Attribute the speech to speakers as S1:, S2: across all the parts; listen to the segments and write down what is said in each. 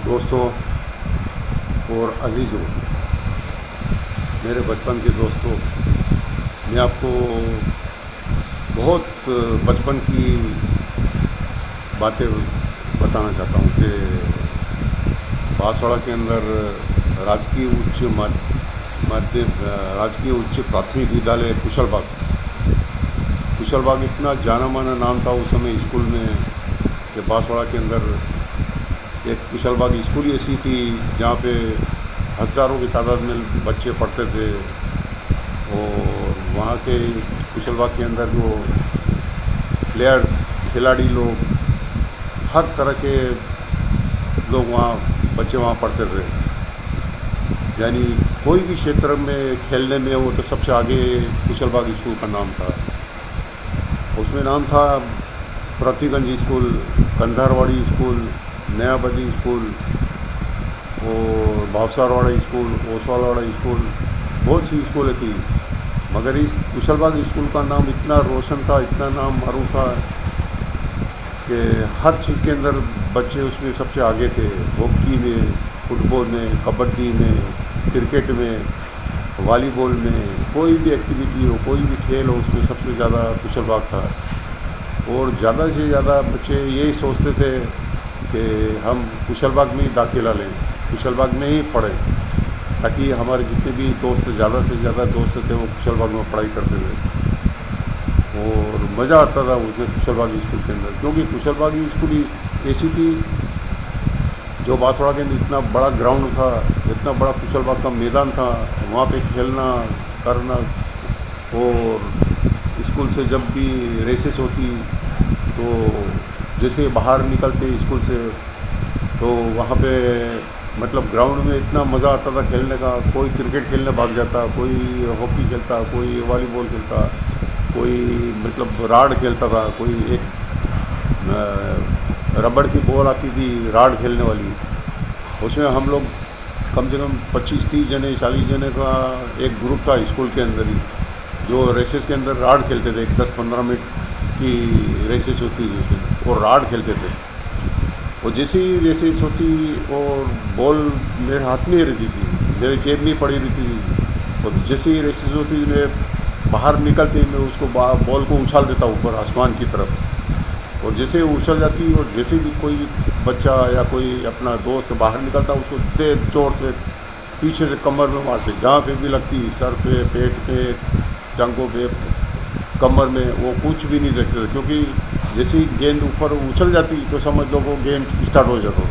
S1: दोस्तों और अजीज़ों, मेरे बचपन के दोस्तों, मैं आपको बहुत बचपन की बातें बताना चाहता हूँ कि बांसवाड़ा के अंदर राजकीय उच्च माध्य राजकीय उच्च प्राथमिक विद्यालय कुशलबाग इतना जाना माना नाम था उस समय स्कूल में कि बांसवाड़ा के अंदर एक कुशलबाग स्कूल ही ऐसी थी जहाँ पे हज़ारों की तादाद में बच्चे पढ़ते थे। और वहाँ के कुशलबाग के अंदर जो प्लेयर्स, खिलाड़ी लोग, हर तरह के लोग बच्चे वहाँ पढ़ते थे। यानी कोई भी क्षेत्र में खेलने में हो तो सबसे आगे कुशलबाग स्कूल का नाम था। उसमें नाम था पृथ्वीगंज स्कूल, कंधारवाड़ी स्कूल, नयाबदी स्कूल और भावसारवाड़ा स्कूल, ओसवालवाड़ा स्कूल, बहुत सी स्कूलें थी। मगर इस कुशलबाग स्कूल का नाम इतना रोशन था, इतना नाम मारूफ था कि हर चीज़ के अंदर बच्चे उसमें सबसे आगे थे। हॉकी में, फुटबॉल में, कबड्डी में, क्रिकेट में, वॉलीबॉल में, कोई भी एक्टिविटी हो, कोई भी खेल हो, उसमें सबसे ज़्यादा कुशलबाग था। और ज़्यादा से ज़्यादा बच्चे यही सोचते थे कि हम कुशलबाग में ही दाखिला लें, कुशलबाग में ही पढ़ें, ताकि हमारे जितने भी दोस्त, ज़्यादा से ज़्यादा दोस्त थे, वो कुशलबाग में पढ़ाई करते थे। और मज़ा आता था उसमें कुशलबाग स्कूल के अंदर, क्योंकि कुशलबाग स्कूल ऐसी थी जो बांसवाड़ा के अंदर इतना बड़ा ग्राउंड था, इतना बड़ा कुशलबाग का मैदान था, वहाँ पे खेलना करना। और स्कूल से जब भी रेसेस होती तो जैसे बाहर निकलते स्कूल से तो वहाँ पे मतलब ग्राउंड में इतना मज़ा आता था खेलने का। कोई क्रिकेट खेलने भाग जाता, कोई हॉकी खेलता, कोई वॉलीबॉल खेलता, कोई मतलब राड खेलता था, कोई एक रबड़ की बॉल आती थी राड खेलने वाली, उसमें हम लोग कम से कम 25-30 जने, 40 जने का एक ग्रुप था स्कूल के अंदर ही, जो रेसेस के अंदर राड खेलते थे। 10-15 मिनट की रेसेस होती थी उसमें, और राड खेलते थे। और जैसे ही रेसेस होती और बॉल मेरे हाथ में ही रहती थी, मेरे जेब में पड़ी रहती थी, और जैसे ही रेसेस होती मैं बाहर निकलते मैं उसको बॉल को उछाल देता ऊपर आसमान की तरफ। और जैसे उछल जाती और जैसे भी कोई बच्चा या कोई अपना दोस्त बाहर निकलता, उसको तेज जोर से पीछे से कमर में मारते, जहाँ पे भी लगती, सर पे, पेट पे, टांगों पे, कमर में, वो कुछ भी नहीं देखते थे। क्योंकि जैसे ही गेंद ऊपर उछल जाती तो समझ लो वो गेम स्टार्ट हो जाता।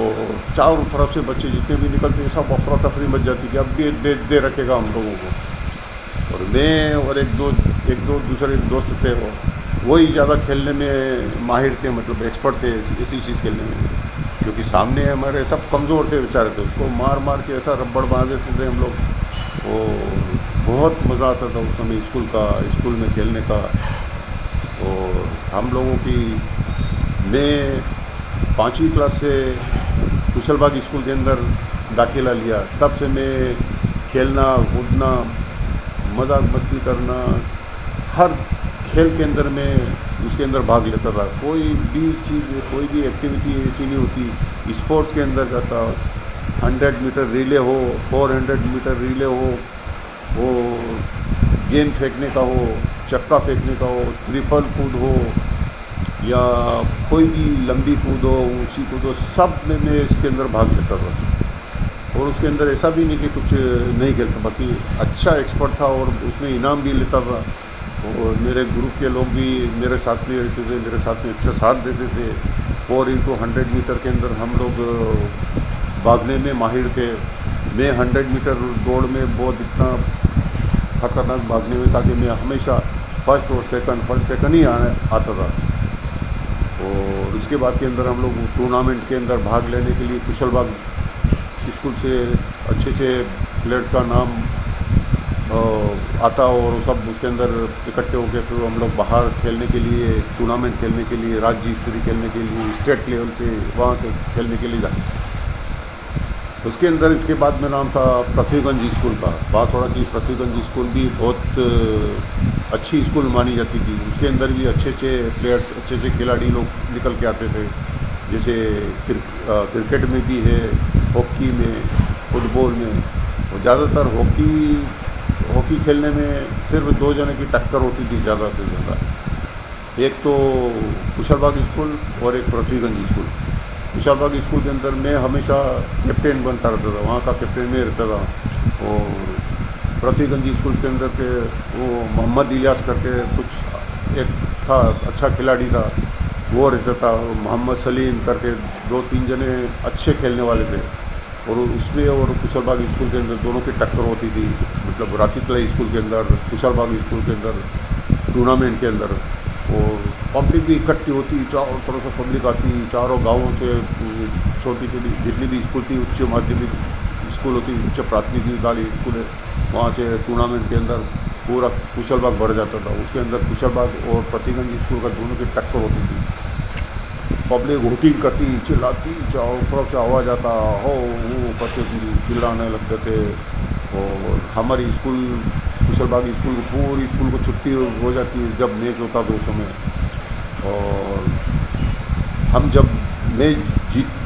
S1: और चारों तरफ से बच्चे जितने भी निकलते सब अफरा तफरी मच जाती कि अब भी दे रखेगा हम लोगों को। और मैं और एक दो दूसरे दोस्त थे, वही ज़्यादा खेलने में माहिर थे, मतलब एक्सपर्ट थे इसी चीज़ खेलने में। क्योंकि सामने हमारे सब कमज़ोर थे बेचारे, थे उसको मार मार के ऐसा रबड़ बना देते थे हम लोग। और बहुत मज़ा आता था उस समय स्कूल में खेलने का। और हम लोगों की, मैं 5वीं क्लास से कुशलबाग स्कूल के अंदर दाखिला लिया, तब से मैं खेलना कूदना, मजाक मस्ती करना, हर खेल के अंदर मैं उसके अंदर भाग लेता था। कोई भी चीज़, कोई भी एक्टिविटी ऐसी नहीं होती, स्पोर्ट्स के अंदर जाता। 100 मीटर रिले हो, 400 मीटर रिले हो, गेंद फेंकने का हो, चक्का फेंकने का हो, ट्रिपल कूद हो, या कोई भी लंबी कूद हो, ऊंची कूद हो, सब में मैं इसके अंदर भाग लेता था। और उसके अंदर ऐसा भी नहीं कि कुछ नहीं खेलता, बाकी अच्छा एक्सपर्ट था और उसमें इनाम भी लेता था। और मेरे ग्रुप के लोग भी मेरे साथ में रहते थे, मेरे साथ में अच्छा साथ देते थे। 4x100 मीटर के अंदर हम लोग भागने में माहिर थे। मैं 100 मीटर दौड़ में बहुत इतना खतरनाक भागने में था कि मैं हमेशा फर्स्ट सेकंड ही आता था। और उसके बाद के अंदर हम लोग टूर्नामेंट के अंदर भाग लेने के लिए कुशलबाग स्कूल से अच्छे से प्लेयर्स का नाम आता, और सब उसके अंदर इकट्ठे होकर फिर हम लोग बाहर खेलने के लिए, टूर्नामेंट खेलने के लिए, राज्य स्तरीय खेलने के लिए, स्टेट लेवल से वहाँ से खेलने के लिए जाते। उसके अंदर इसके बाद में नाम था पृथ्वीगंज स्कूल का। बांसवाड़ा की पृथ्वीगंज स्कूल भी बहुत अच्छी स्कूल मानी जाती थी। उसके अंदर भी अच्छे अच्छे प्लेयर्स, अच्छे अच्छे खिलाड़ी लोग निकल के आते थे। जैसे क्रिकेट में भी है, हॉकी में, फुटबॉल में। और ज़्यादातर हॉकी खेलने में सिर्फ दो जने की टक्कर होती थी ज़्यादा से ज़्यादा। एक तो कुशलबाग स्कूल और एक पृथ्वीगंज स्कूल। कुशलबाग स्कूल के अंदर मैं हमेशा कैप्टन बनता रहता था, वहाँ का कैप्टन में रहता था। और पृथ्वीगंज स्कूल के अंदर के वो मोहम्मद इलियास करके कुछ एक था, अच्छा खिलाड़ी था, वो रहता था। मोहम्मद सलीम करके 2-3 जने अच्छे खेलने वाले थे। और उसमें और कुशलबाग स्कूल के अंदर दोनों की टक्कर होती थी। मतलब रातीतला स्कूल के अंदर, कुशलबाग स्कूल के अंदर टूर्नामेंट के अंदर। और पब्लिक भी इकट्ठी होती, चारों तरफ से पब्लिक आती, चारों गांवों से। छोटी छोटी जितनी भी स्कूल थी, उच्च माध्यमिक स्कूल होती, उच्च प्राथमिक विद्यालय स्कूल है, वहाँ से टूर्नामेंट के अंदर पूरा कुशलबाग भर जाता था। उसके अंदर कुशलबाग और पृथ्वीगंज स्कूल का दोनों की टक्कर होती थी। पब्लिक हुटिंग करती, चिल्लाती, चारों तरफ से आवाज़ आता, हो वो करते थी, चिल्लाने लगते थे। और हमारी स्कूल कुशलबाग स्कूल को पूरी स्कूल को छुट्टी हो जाती है जब मैच होता था उस समय। और हम जब मैच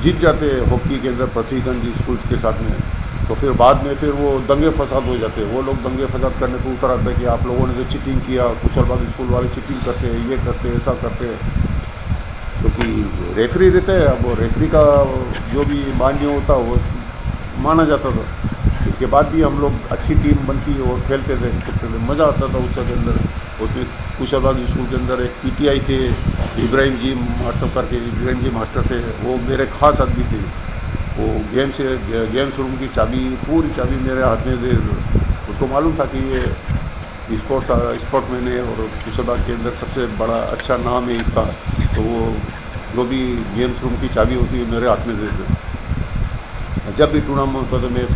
S1: जीत जाते हॉकी के अंदर पृथ्वीगंज स्कूल के साथ में, तो फिर बाद में फिर वो दंगे फसाद हो जाते। वो लोग दंगे फसाद करने को उतर आते कि आप लोगों ने जो चीटिंग किया, कुशलबाग स्कूल वाले चीटिंग करते, ये करते, ऐसा करते। क्योंकि रेफरी रहता है, अब वो रेफरी का जो भी मान्य होता वो माना जाता था। इसके बाद भी हम लोग अच्छी टीम बनती और खेलते थे, मज़ा आता था उसके अंदर। उसमें कुशलबाग स्कूल के अंदर एक पीटीआई थे, इब्राहिम जी मास्टर करके, इब्राहिम जी मास्टर थे, वो मेरे खास आदमी थे। वो गेम्स रूम की चाबी, पूरी चाबी मेरे हाथ में दे। उसको मालूम था कि ये स्पोर्टमैन है और कुशलबाग के अंदर सबसे बड़ा अच्छा नाम है इसका। तो वो जो भी गेम्स रूम की चाबी होती है मेरे हाथ में दे देते। जब भी टूर्नामेंट होता तो मैं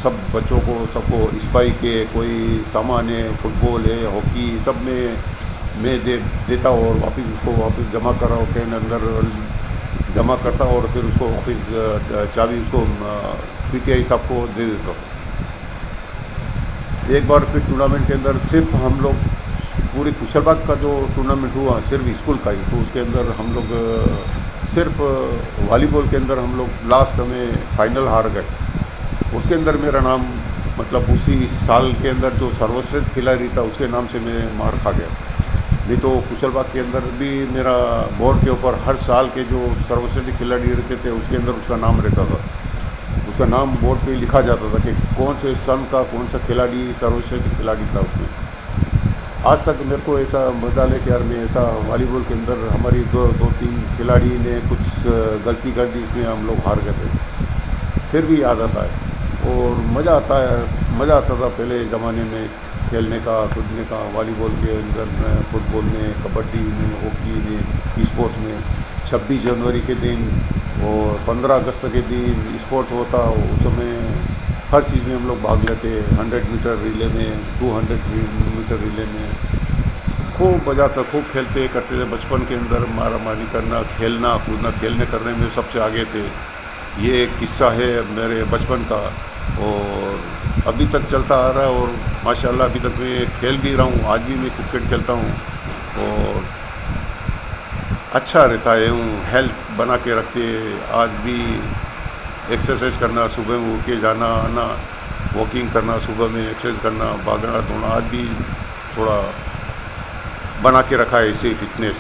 S1: सब बच्चों को, सबको स्पाइक है, कोई सामान है, फुटबॉल है, हॉकी, सब में मैं देता और वापस जमा कर रहा हूँ, ट्रेन अंदर जमा करता और फिर उसको वापस चाबी उसको पीटीआई साहब को दे देता हूँ। एक बार फिर टूर्नामेंट के अंदर सिर्फ हम लोग, पूरी कुशलबाग का जो टूर्नामेंट हुआ सिर्फ स्कूल का ही, तो उसके अंदर हम लोग सिर्फ वॉलीबॉल के अंदर हम लोग लास्ट में फाइनल हार गए। उसके अंदर मेरा नाम, मतलब उसी साल के अंदर जो सर्वश्रेष्ठ खिलाड़ी था उसके नाम से मैं मार खा गया। नहीं तो कुशलबाग के अंदर भी मेरा बोर्ड के ऊपर हर साल के जो सर्वश्रेष्ठ खिलाड़ी रहते थे उसके अंदर उसका नाम रहता था। उसका नाम बोर्ड पे लिखा जाता था कि कौन से सन का कौन सा खिलाड़ी सर्वश्रेष्ठ खिलाड़ी था उसमें। आज तक मेरे को ऐसा मजा ले कि यार मैं ऐसा वॉलीबॉल के अंदर हमारी दो तीन खिलाड़ी ने कुछ गलती कर दी, इसमें हम लोग हार गए थे। फिर भी याद आता है और मज़ा आता था पहले ज़माने में खेलने का, कूदने का, वॉलीबॉल के अंदर में, फुटबॉल में, कबड्डी में, हॉकी में, स्पोर्ट्स में। 26 जनवरी के दिन और 15 अगस्त के दिन स्पोर्ट्स होता, उस समय हर चीज़ में हम लोग भाग लेते। 100 मीटर रिले में, 200 मीटर रिले में खूब मज़ा था, खूब खेलते करते थे। बचपन के अंदर मारा मारी करना, खेलना कूदना, खेलने करने में सबसे आगे थे। ये एक किस्सा है मेरे बचपन का और अभी तक चलता आ रहा है। और माशाल्लाह अभी तक मैं खेल भी रहा हूँ, आज भी मैं क्रिकेट खेलता हूँ और अच्छा रहता है। हेल्थ बना के रखते, आज भी एक्सरसाइज करना, सुबह में उठ के जाना आना, वॉकिंग करना, सुबह में एक्सरसाइज करना, भागना दौड़ना, आज भी थोड़ा बना के रखा है इसे फिटनेस।